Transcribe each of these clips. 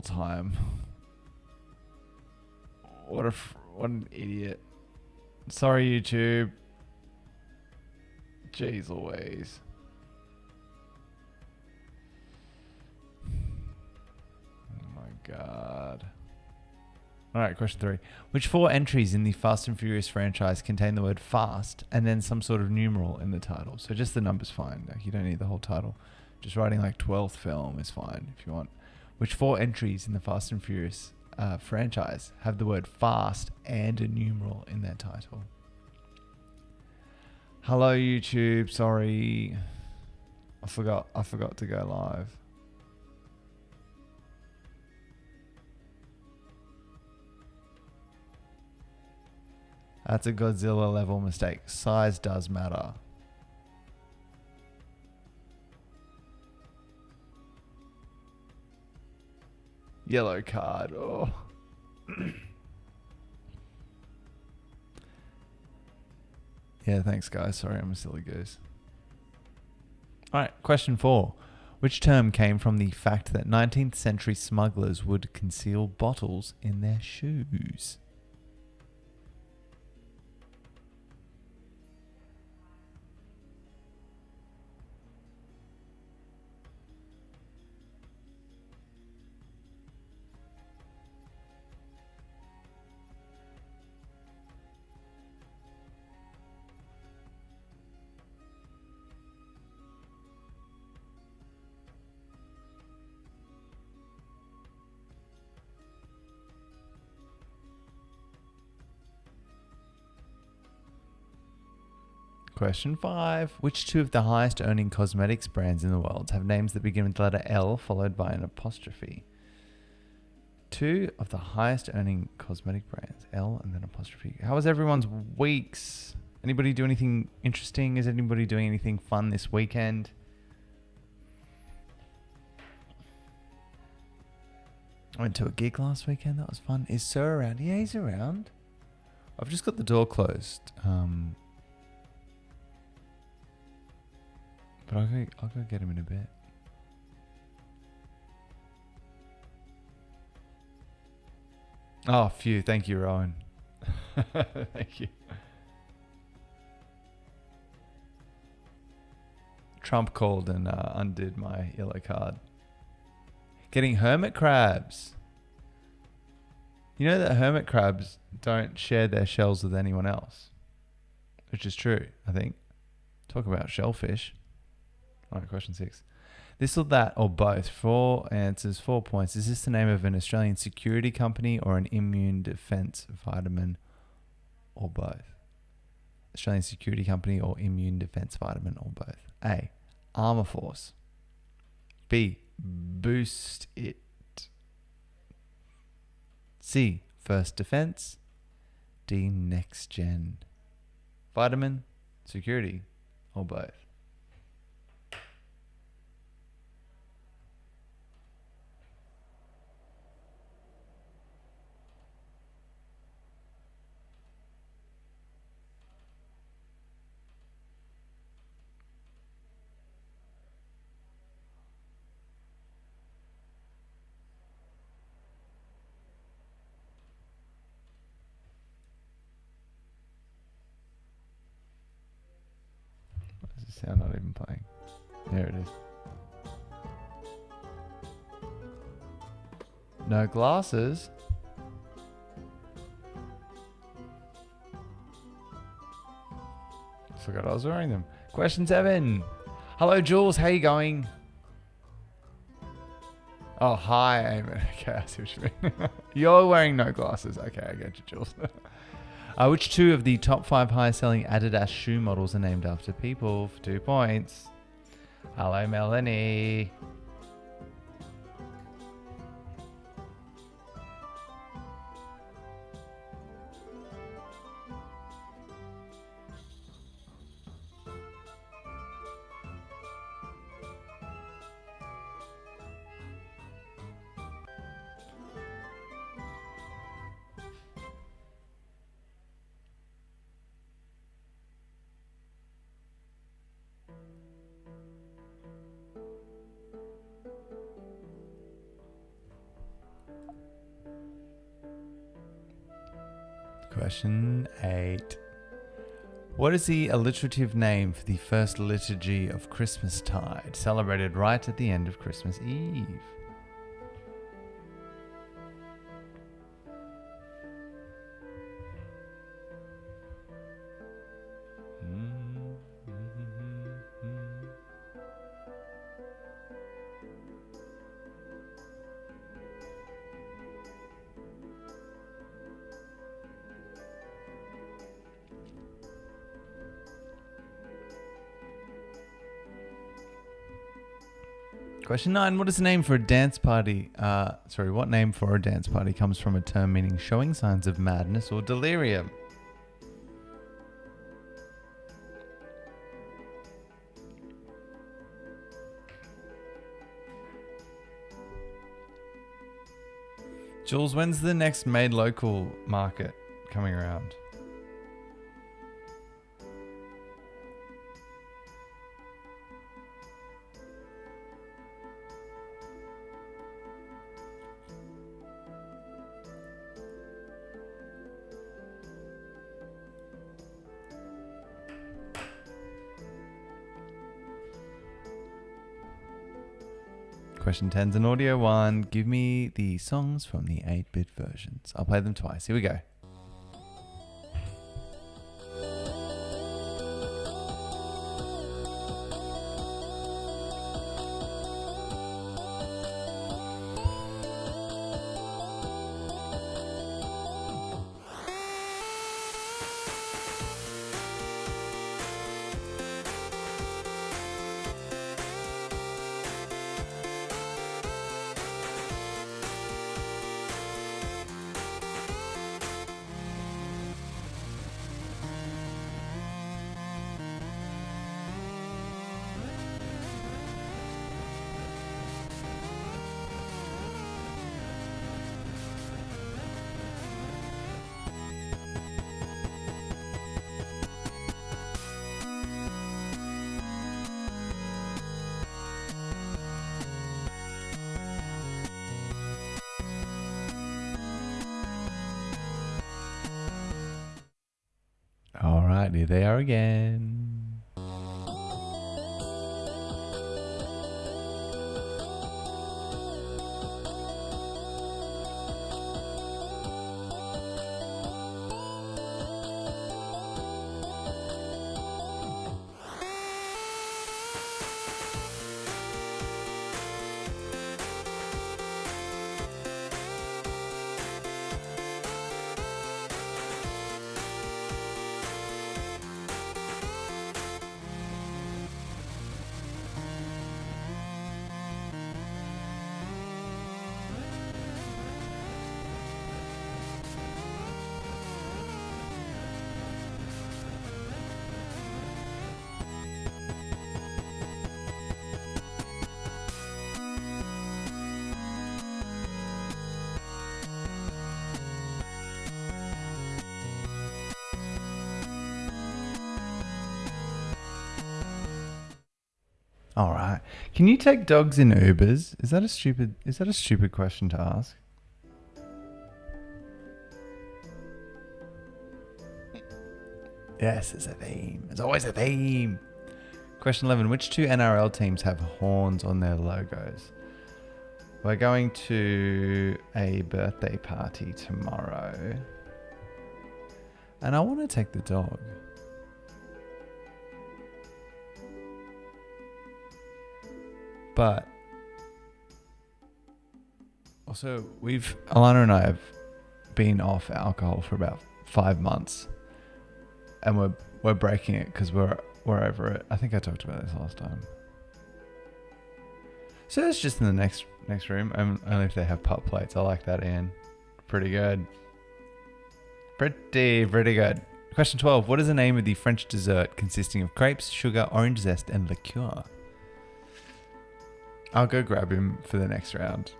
time. What an idiot. Sorry, YouTube. Jeez Louise. Oh my god. Alright, question 3. Which 4 entries in the Fast and Furious franchise contain the word fast and then some sort of numeral in the title? So just the number's fine. Like, you don't need the whole title. Just writing like 12th film is fine if you want. Which 4 entries in the Fast and Furious franchise have the word fast and a numeral in their title? Hello, YouTube. Sorry. I forgot to go live. That's a Godzilla level mistake. Size does matter. Yellow card. Oh. Yeah, thanks, guys. Sorry, I'm a silly goose. All right, question 4. Which term came from the fact that 19th century smugglers would conceal bottles in their shoes? Question 5. Which 2 of the highest earning cosmetics brands in the world have names that begin with the letter L followed by an apostrophe? 2 of the highest earning cosmetic brands. L and then apostrophe. How was everyone's weeks? Anybody do anything interesting? Is anybody doing anything fun this weekend? I went to a gig last weekend. That was fun. Is Sir around? Yeah, he's around. I've just got the door closed. But I'll go get him in a bit. Oh, phew. Thank you, Rowan. Thank you. Trump called and undid my yellow card. Getting hermit crabs. You know that hermit crabs don't share their shells with anyone else. Which is true, I think. Talk about shellfish. All right, question 6. This or that or both. 4 answers, 4 points. Is this the name of an Australian security company or an immune defense vitamin or both? Australian security company or immune defense vitamin or both? A. Armour Force. B. Boost It. C. First Defense. D. Next Gen. Vitamin, security, or both? Sound not even playing. There it is. No glasses. Forgot I was wearing them. Question 7. Hello, Jules. How you going? Oh, hi, Eamon. Okay, I see what you mean. You're wearing no glasses. Okay, I get you, Jules. Which 2 of the top 5 highest selling Adidas shoe models are named after people? For 2 points. Hello, Melanie. Question 8. What is the alliterative name for the first liturgy of Christmastide, celebrated right at the end of Christmas Eve? Question 9. What is the name for a dance party? What name for a dance party comes from a term meaning showing signs of madness or delirium? Jules, when's the next Made Local market coming around? Question 10's an audio one. Give me the songs from the 8-bit versions. I'll play them twice. Here we go. Alright, here they are again. All right. Can you take dogs in Ubers? Is that a stupid question to ask? Yes, it's a theme. There's always a theme. Question 11. Which two NRL teams have horns on their logos? We're going to a birthday party tomorrow. And I want to take the dog. But also, Alana and I have been off alcohol for about 5 months, and we're breaking it because we're over it. I think I talked about this last time. So it's just in the next room. Only if they have pup plates. I like that, Ian. Pretty good. Pretty good. Question 12. What is the name of the French dessert consisting of crepes, sugar, orange zest, and liqueur? I'll go grab him for the next round.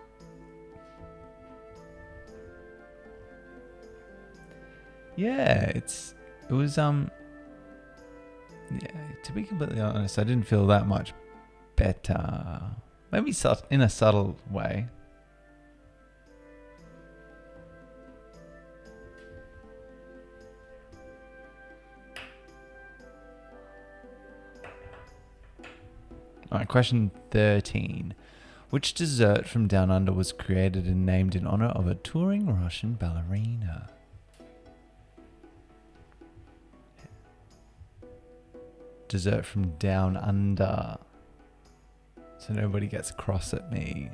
Yeah, it was to be completely honest, I didn't feel that much better. Maybe in a subtle way. All right, question 13. Which dessert from Down Under was created and named in honor of a touring Russian ballerina? Dessert from Down Under. So nobody gets cross at me.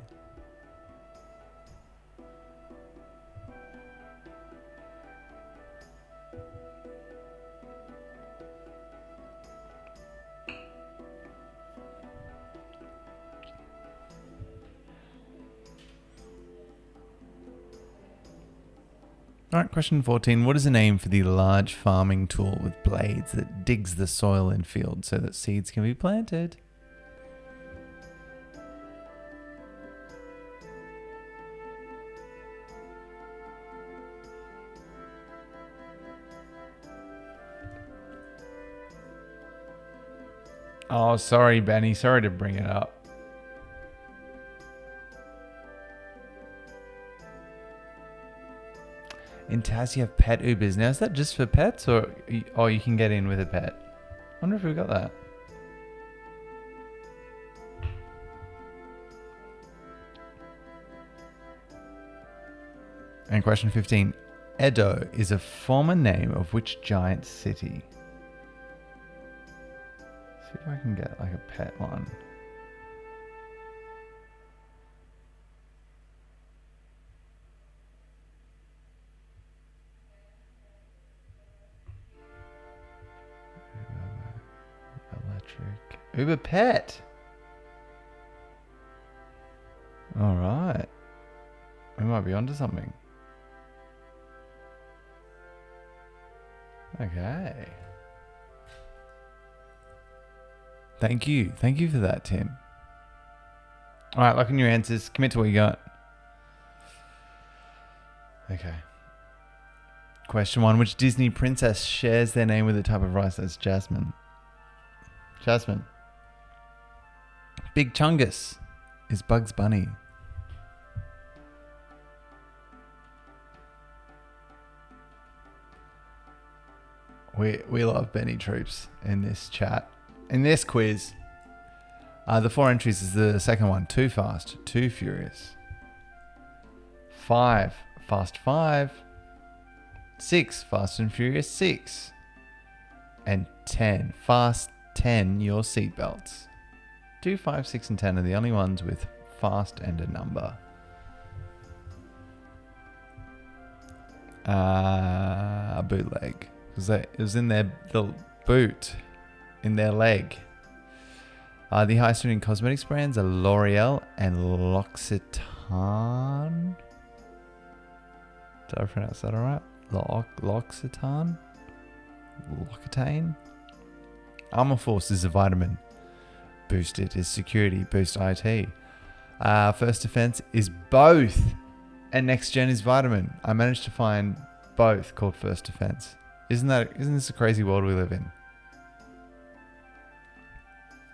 Alright, question 14. What is the name for the large farming tool with blades that digs the soil in fields so that seeds can be planted? Oh, sorry, Benny. Sorry to bring it up. In Taz, you have pet Ubers. Now, is that just for pets or you can get in with a pet? I wonder if we got that. And question 15. Edo is a former name of which giant city? See if I can get like a pet one. Electric. Uber Pet. All right. We might be onto something. Okay. Thank you. Thank you for that, Tim. All right, lock in your answers. Commit to what you got. Okay. Question 1. Which Disney princess shares their name with a type of rice? That's Jasmine. Jasmine. Big Chungus is Bugs Bunny. We love Benny Troops in this chat. In this quiz, the 4 entries is the second one. Too Fast, Too Furious. 5, Fast 5. 6, Fast and Furious 6. And 10, Fast 10, Your Seatbelts. 2, 5, 6, and 10 are the only ones with fast and a number. A bootleg. It was in their little boot, in their leg. The highest earning cosmetics brands are L'Oreal and L'Occitane. Did I pronounce that alright? L'Occitane? L'Occitane? Armor Force is a vitamin. Boost It is security. Boost IT. First Defense is both. And Next Gen is vitamin. I managed to find both called First Defense. Isn't this a crazy world we live in?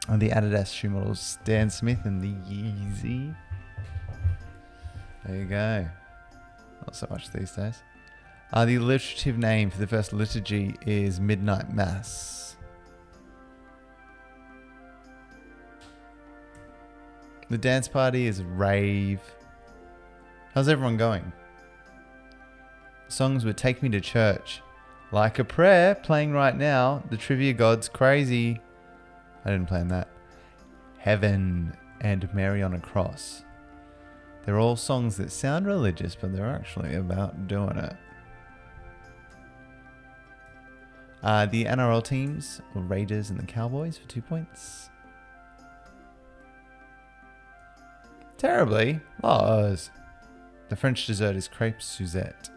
And the Adidas shoe models Stan Smith and the Yeezy. There you go. Not so much these days. The alliterative name for the first liturgy is Midnight Mass. The dance party is Rave. How's everyone going? Songs would Take Me to Church, Like a Prayer, playing right now. The Trivia Gods, Crazy. I didn't plan that. Heaven and Mary on a Cross. They're all songs that sound religious, but they're actually about doing it. The NRL teams were Raiders and the Cowboys for 2 points. Terribly. Lows. The French dessert is crepe Suzette.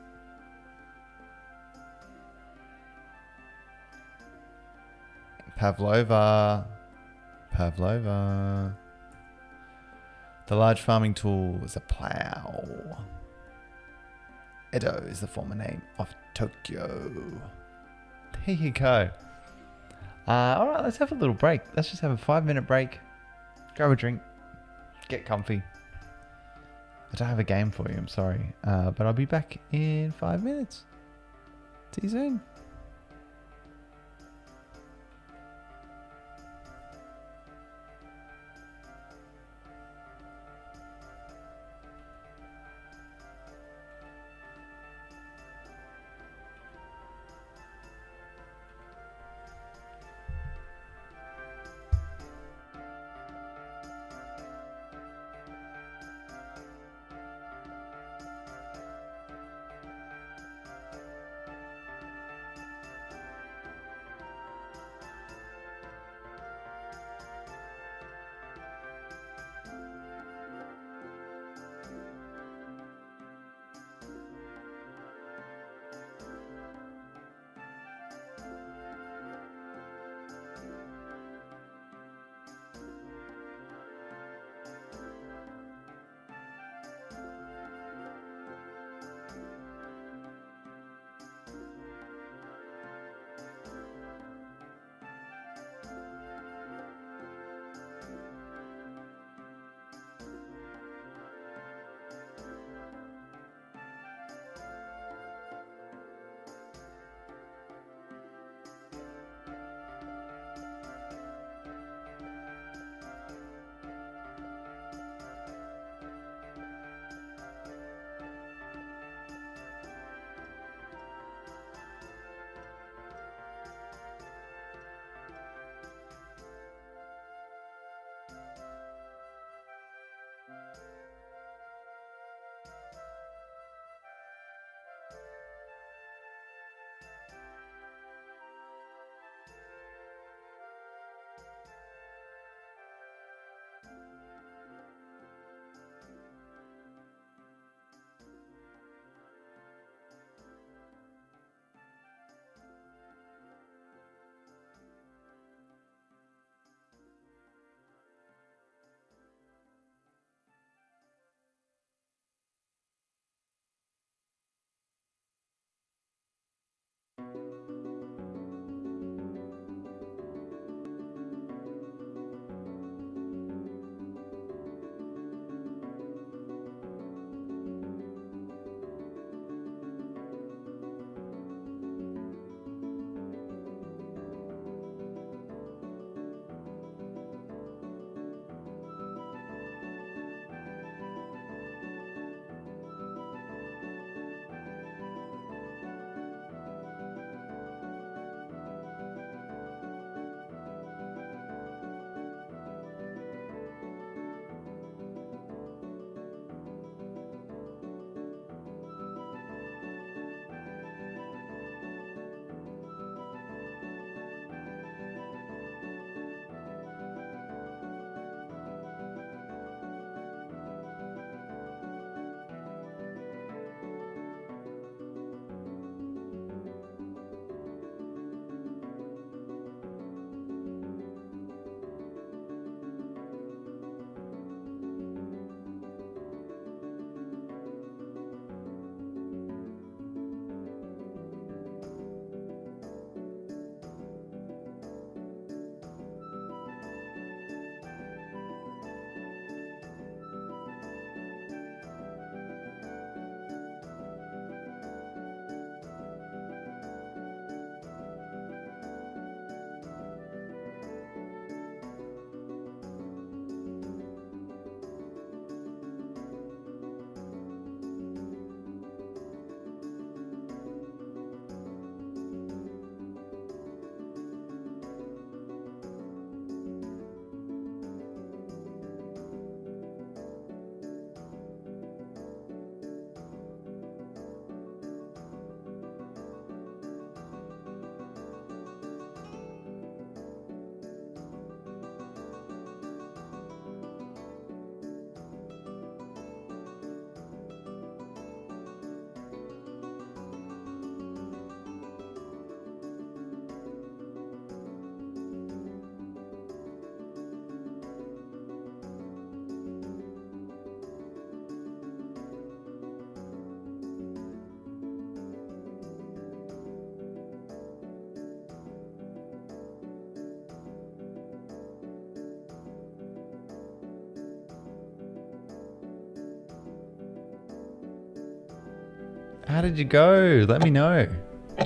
Pavlova. The large farming tool is a plow. Edo is the former name of Tokyo. There you go. Alright, let's have a little break. Let's just have a 5-minute break. Grab a drink. Get comfy. I don't have a game for you, I'm sorry. But I'll be back in 5 minutes. See you soon. How did you go? Let me know.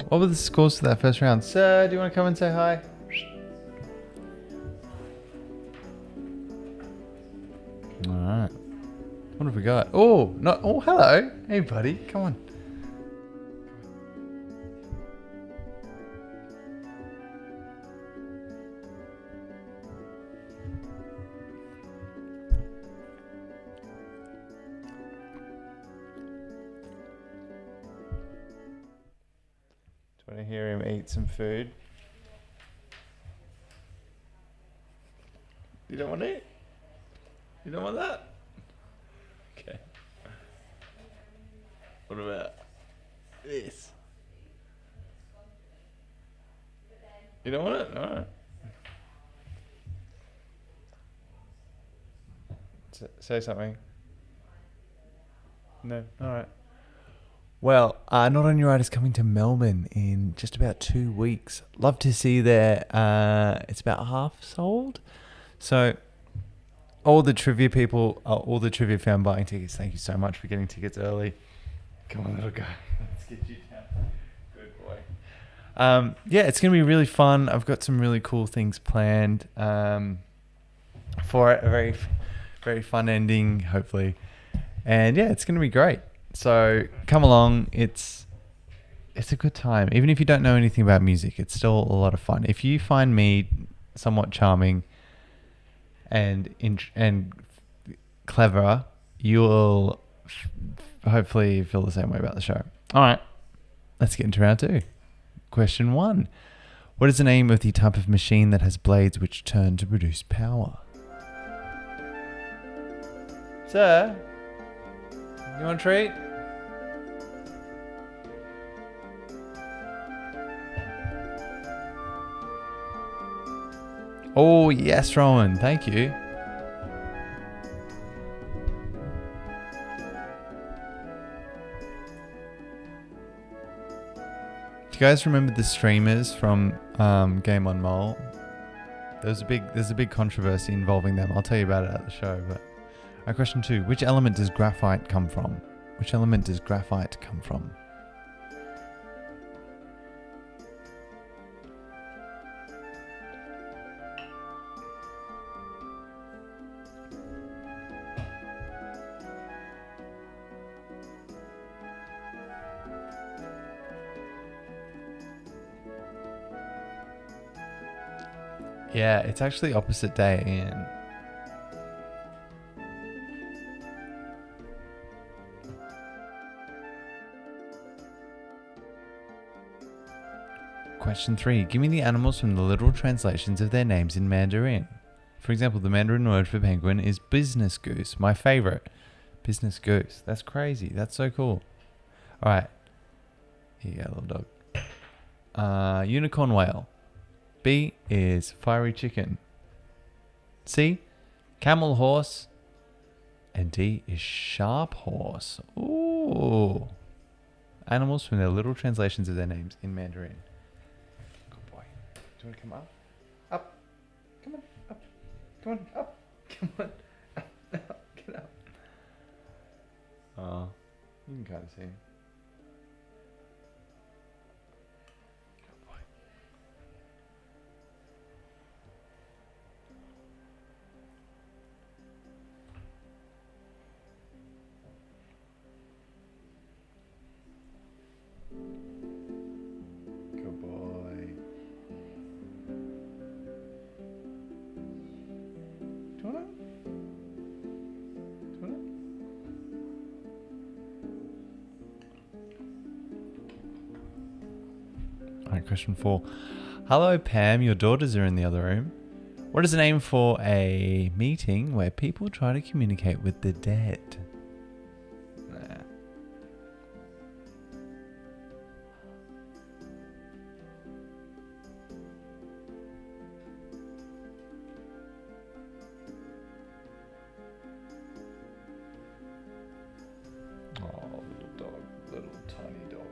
What were the scores for that first round? Sir, do you want to come and say hi? Alright. What have we got? Oh, not. Oh, hello. Hey, buddy. Come on. Do you want to hear him eat some food? You don't want to eat? You don't want that? Okay. What about this? You don't want it? Alright. Say something. No? Alright. Well, Not On Your Right is coming to Melbourne in just about 2 weeks. Love to see there. It's about half sold. So, all the trivia people, all the trivia fan buying tickets, thank you so much for getting tickets early. Come on, little guy. Let's get you down. Good boy. Yeah, it's going to be really fun. I've got some really cool things planned for it. A very, very fun ending, hopefully. And yeah, it's going to be great. So come along. It's a good time. Even if you don't know anything about music, it's still a lot of fun. If you find me somewhat charming and clever, you will hopefully feel the same way about the show. All right, let's get into round 2. Question 1. What is the name of the type of machine that has blades which turn to produce power? Sir, you want a treat? Oh, yes, Rowan. Thank you. Do you guys remember the streamers from Game on Mole? There's a big controversy involving them. I'll tell you about it at the show. But question 2. Which element does graphite come from? Which element does graphite come from? Yeah, it's actually opposite day, Ian. Question 3. Give me the animals from the literal translations of their names in Mandarin. For example, the Mandarin word for penguin is business goose. My favorite. Business goose. That's crazy. That's so cool. All right. Here you go, little dog. Unicorn whale. B is fiery chicken. C, camel horse. And D is sharp horse. Ooh. Animals from their literal translations of their names in Mandarin. Good boy. Do you want to come up? Up. Come on. Up. Come on. Up. Come on. Up. Get up. Oh, you can kind of see. Question 4. Hello, Pam. Your daughters are in the other room. What is the name for a meeting where people try to communicate with the dead? Oh, little dog. Little tiny dog.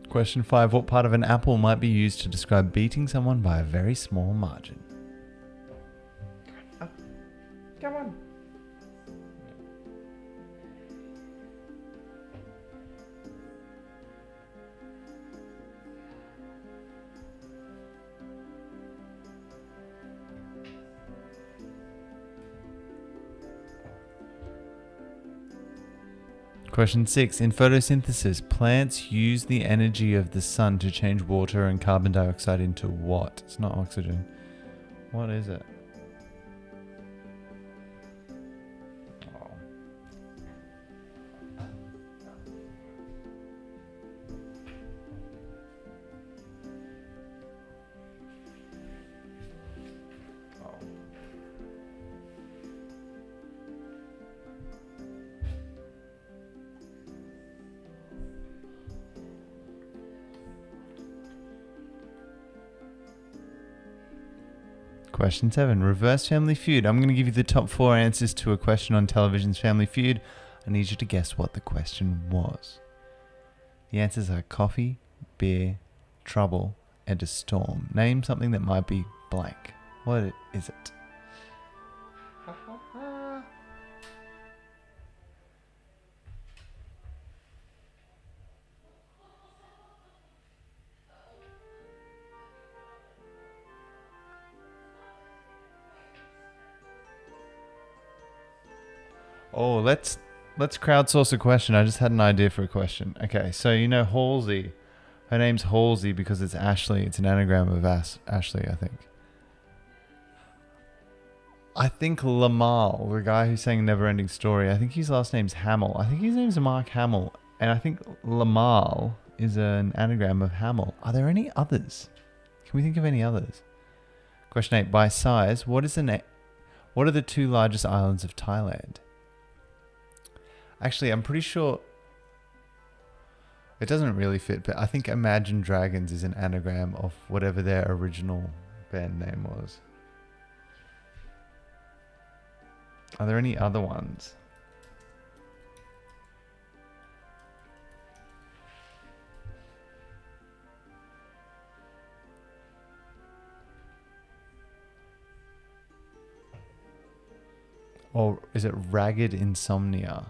Question 5. What part of an apple might be used to describe beating someone by a very small margin? Come on. Question 6. In photosynthesis, plants use the energy of the sun to change water and carbon dioxide into what? It's not oxygen. What is it? Question 7. Reverse Family Feud. I'm going to give you the top 4 answers to a question on television's Family Feud. I need you to guess what the question was. The answers are coffee, beer, trouble, and a storm. Name something that might be blank. What is it? Oh, let's crowdsource a question. I just had an idea for a question. Okay, so you know Halsey. Her name's Halsey because it's Ashley. It's an anagram of Ashley, I think. I think Lamal, the guy who sang Neverending Story, I think his last name's Hamill. I think his name's Mark Hamill. And I think Lamal is an anagram of Hamill. Are there any others? Can we think of any others? Question 8. By size, what are the 2 largest islands of Thailand? Actually, I'm pretty sure it doesn't really fit, but I think Imagine Dragons is an anagram of whatever their original band name was. Are there any other ones? Or is it Ragged Insomnia?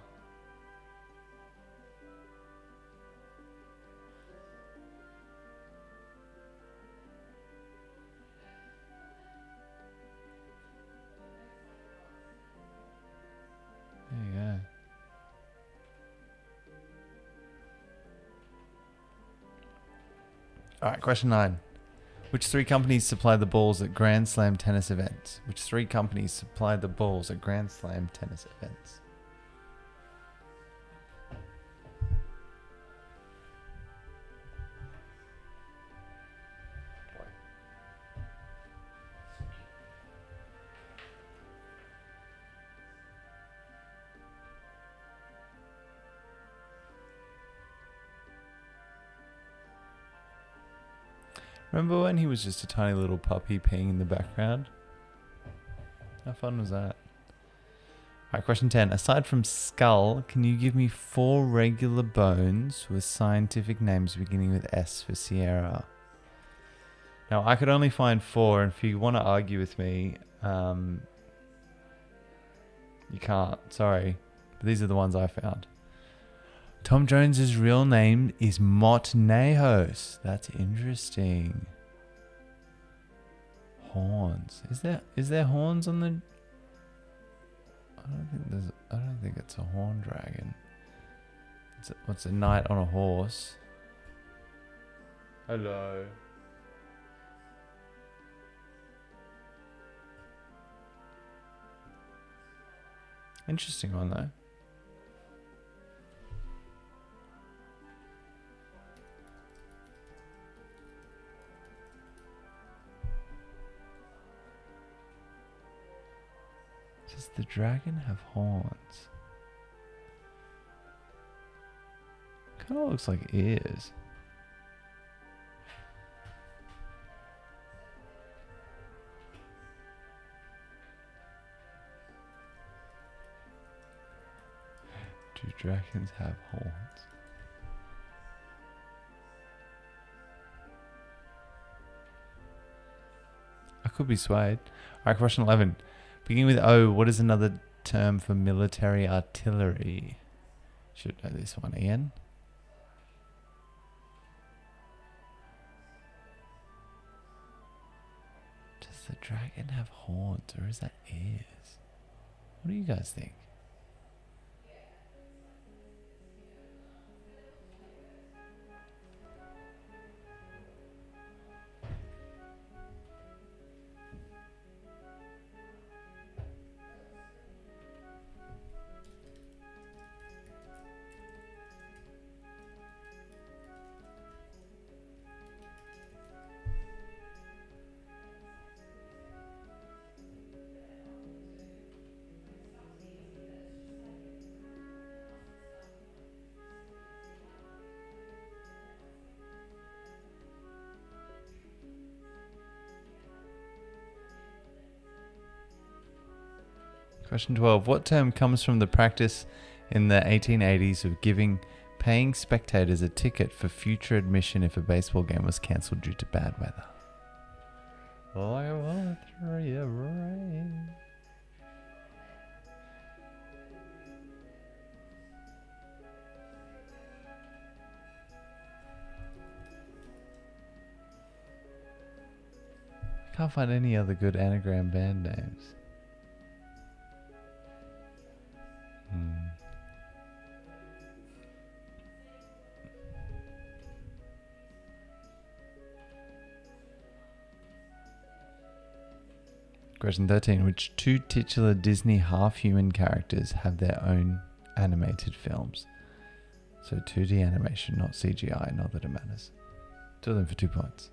There you go. All right, question 9. Which 3 companies supply the balls at Grand Slam tennis events? Which 3 companies supply the balls at Grand Slam tennis events? Remember when he was just a tiny little puppy peeing in the background? How fun was that? Alright, question 10. Aside from skull, can you give me 4 regular bones with scientific names beginning with S for Sierra? Now, I could only find 4, and if you want to argue with me, you can't. Sorry. But these are the ones I found. Tom Jones's real name is Mott Nahos. That's interesting. Horns. Is there horns on the? I don't think it's a horn dragon. What's a knight on a horse? Hello. Interesting one though. Does the dragon have horns? Kind of looks like ears. Do dragons have horns? I could be swayed. Alright, question 11. Beginning with O, what is another term for military artillery? Should know this one, Ian. Does the dragon have horns or is that ears? What do you guys think? Question 12. What term comes from the practice in the 1880s of paying spectators a ticket for future admission if a baseball game was cancelled due to bad weather? Like a 1 3 of rain. I can't find any other good anagram band names. Question 13. Which two titular Disney half-human characters have their own animated films? So 2D animation, not CGI, not that it matters. Do them for 2 points.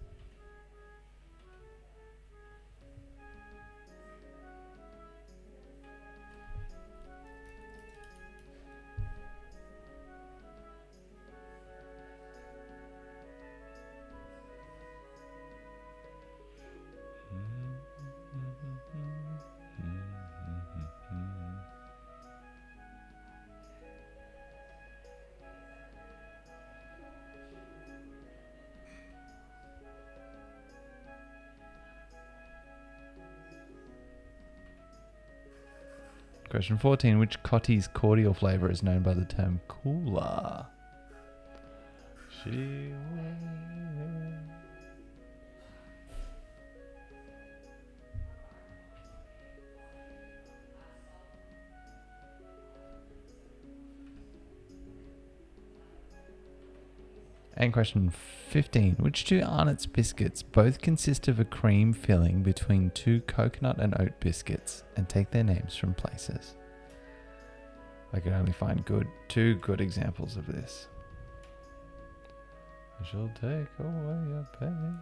Question 14. Which Cottee's cordial flavour is known by the term cooler? And question 15. Which two Arnott's biscuits both consist of a cream filling between two coconut and oat biscuits and take their names from places? I can only find two good examples of this. I shall take away your pain.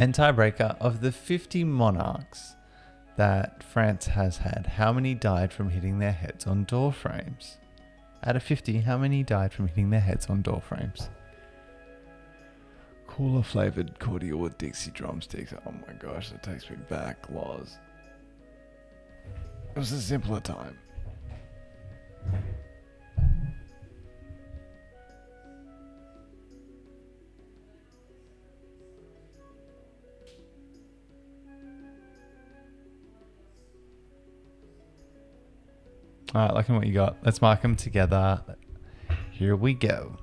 And tiebreaker, of the 50 monarchs that France has had, how many died from hitting their heads on door frames? Out of 50, how many died from hitting their heads on door frames? Cooler flavored cordial with Dixie drumsticks. Oh my gosh, that takes me back, Loz. It was a simpler time. All right, looking what you got. Let's mark them together. Here we go.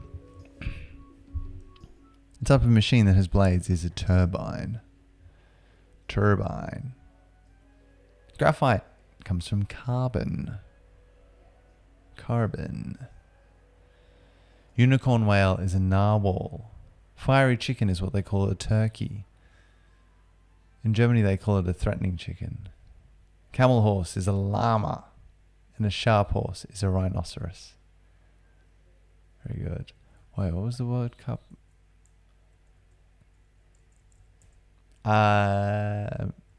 The type of machine that has blades is a turbine. Turbine. Graphite comes from carbon. Carbon. Unicorn whale is a narwhal. Fiery chicken is what they call a turkey. In Germany, they call it a threatening chicken. Camel horse is a llama. And a sharp horse is a rhinoceros. Very good. Wait, what was the word? Cup?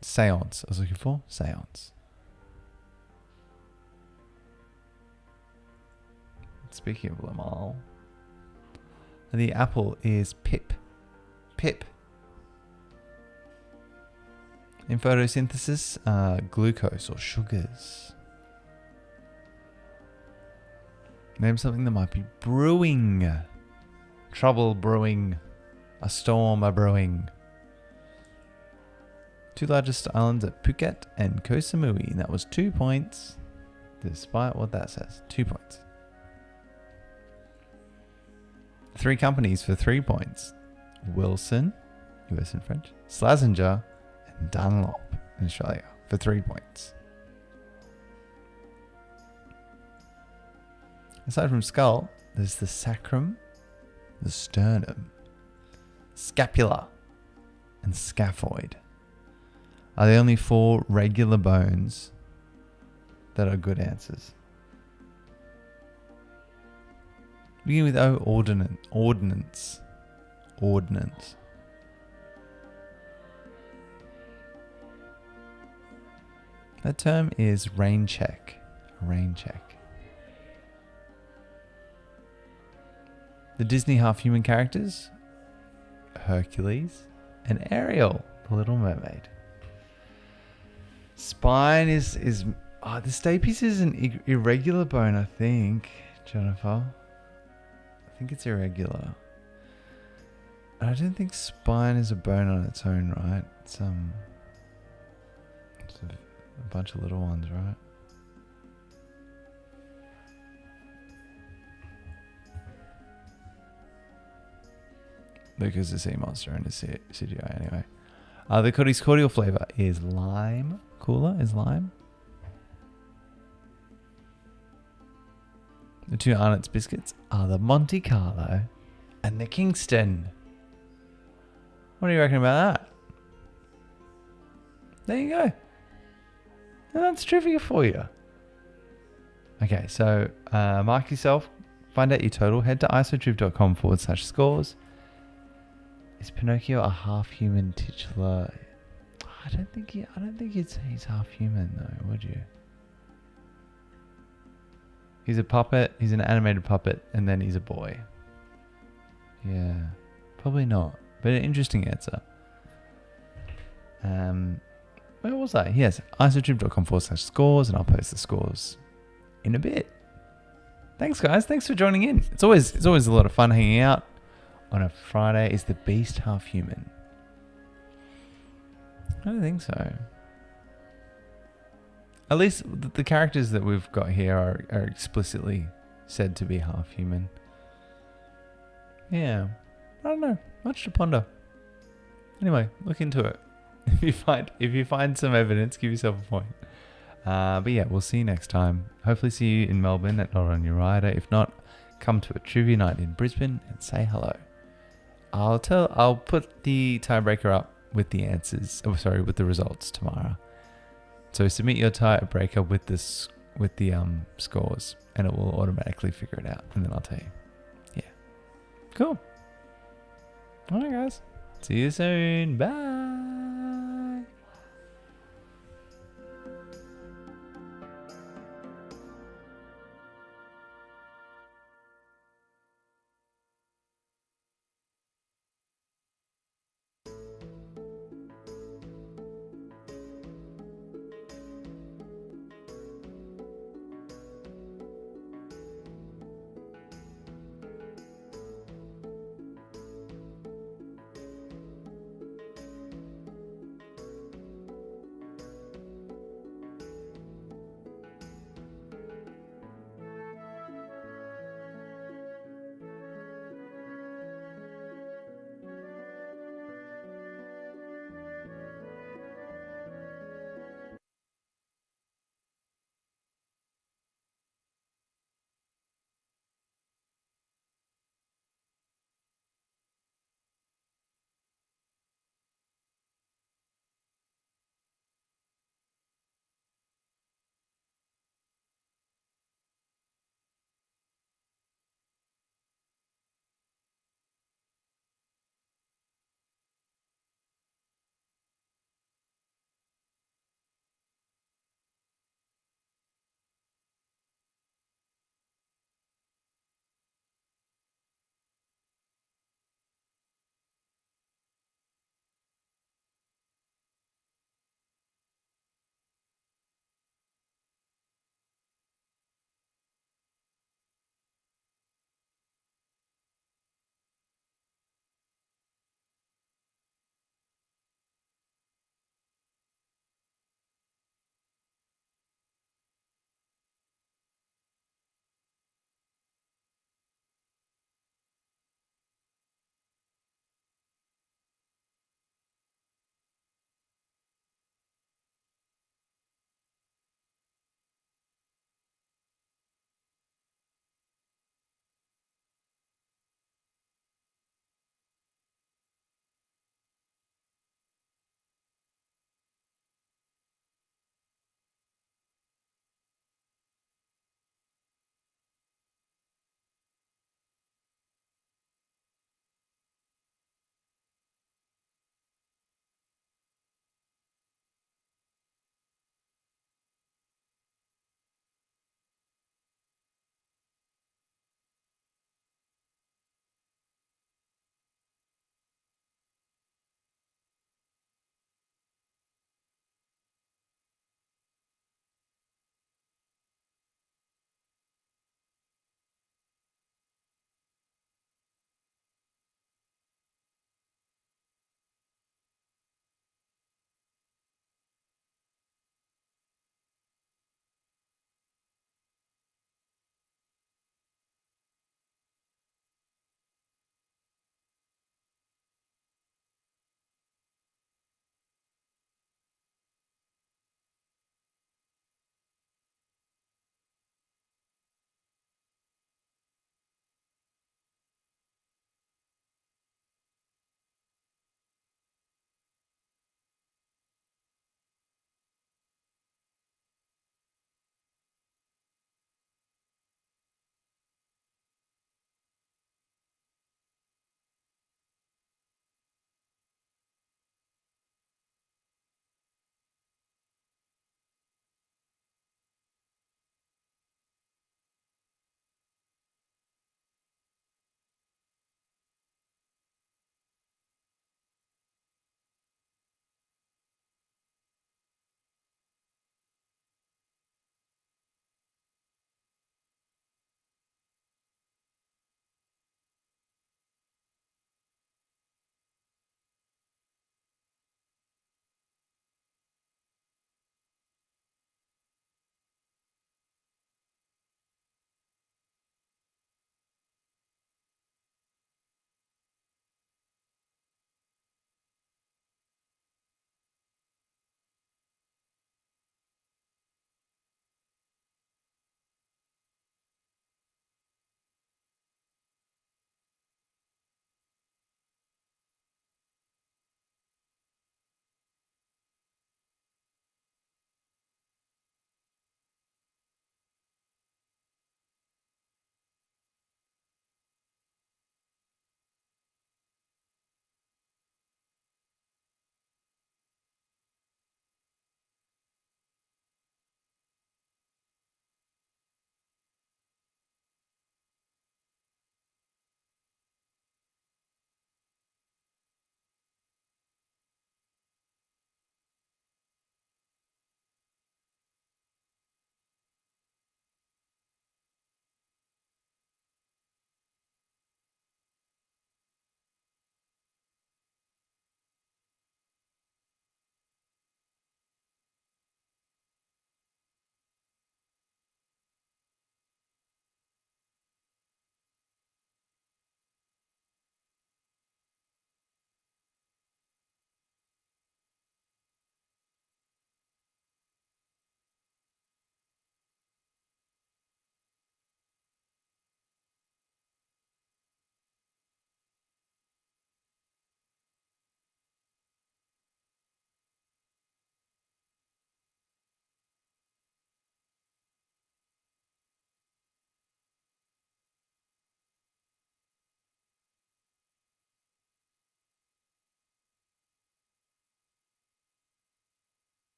Seance. I was looking for seance. Speaking of Lamal, the apple is pip. Pip. In photosynthesis, glucose or sugars. Name something that might be brewing. Trouble brewing. A storm a brewing. Two largest islands are Phuket and Koh Samui. And that was 2 points. Despite what that says. 2 points. 3 companies for 3 points. Wilson, US and French. Slazenger and Dunlop in Australia for 3 points. Aside from skull, there's the sacrum, the sternum, scapula, and scaphoid. Are the only 4 regular bones that are good answers. Begin with O. Ordnance. Ordnance. That term is rain check. Rain check. The Disney half-human characters: Hercules and Ariel, the Little Mermaid. Spine is the stapes is an irregular bone, I think, Jennifer. I think it's irregular. I don't think spine is a bone on its own, right? It's a bunch of little ones, right? Lucas is a sea monster and a CGI anyway. The Cody's cordial flavor is lime. Cooler is lime. The two Arnott's biscuits are the Monte Carlo and the Kingston. What do you reckon about that? There you go. And that's trivia for you. Okay, so mark yourself. Find out your total. Head to isotriv.com/scores. Is Pinocchio a half-human titular? I don't think he's half-human though, would you? He's a puppet. He's an animated puppet, and then he's a boy. Yeah, probably not. But an interesting answer. Where was I? Yes, isotrip.com/scores, and I'll post the scores in a bit. Thanks, guys. Thanks for joining in. It's always a lot of fun hanging out on a Friday. Is the Beast half human? I don't think so. At least the characters that we've got here are explicitly said to be half human. Yeah, I don't know. Much to ponder. Anyway, look into it. If you find some evidence, give yourself a point. But yeah, we'll see you next time. Hopefully see you in Melbourne at Not On Your Rider. If not, come to a trivia night in Brisbane and say hello. I'll put the tiebreaker up with the answers. Oh, sorry, with the results tomorrow. So submit your tiebreaker with the scores, and it will automatically figure it out, and then I'll tell you. Yeah, cool. All right, guys. See you soon. Bye.